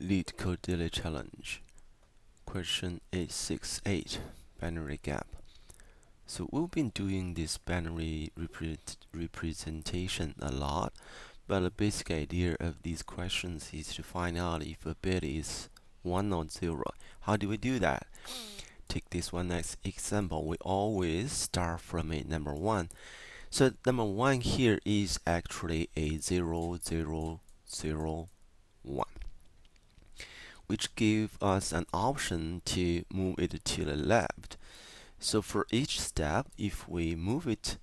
Leetcode Daily Challenge. Question 868, binary gap. So we've been doing this binary representation a lot, but the basic idea of these questions is to find out if a bit is 1 or 0. How do we do that? Take this one as example. We always start from a number 1. So number 1 here is actually a 0, 0, 0, 1. Which give us an option to move it to the left. So for each step, if we move it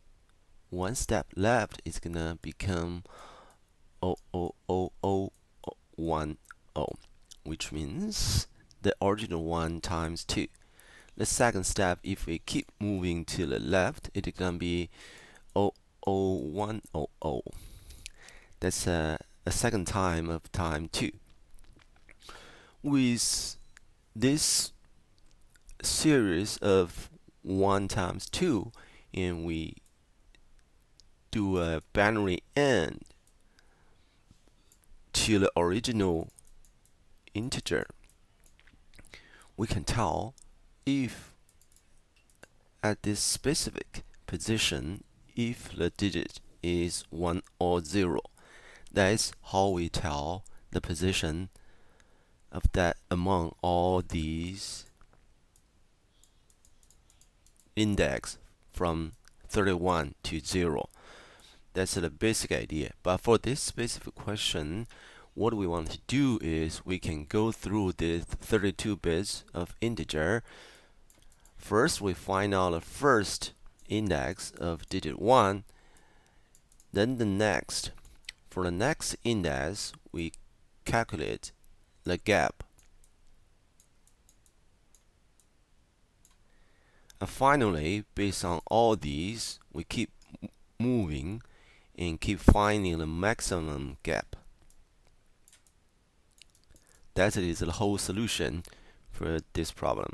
one step left, it's gonna become 00010, which means the original 1 times 2. The second step, if we keep moving to the left, it's gonna be 00100. That's a second time of time 2. With this series of 1 times 2, and we do a binary end to the original integer, we can tell if at this specific position, if the digit is 1 or 0. That is how we tell the position of that among all these index from 31 to 0. That's the basic idea. But for this specific question, what we want to do is we can go through the 32 bits of integer. First, we find out the first index of digit 1, then the next. For the next index, we calculate the gap. And finally, based on all these, we keep moving and keep finding the maximum gap. That is the whole solution for this problem.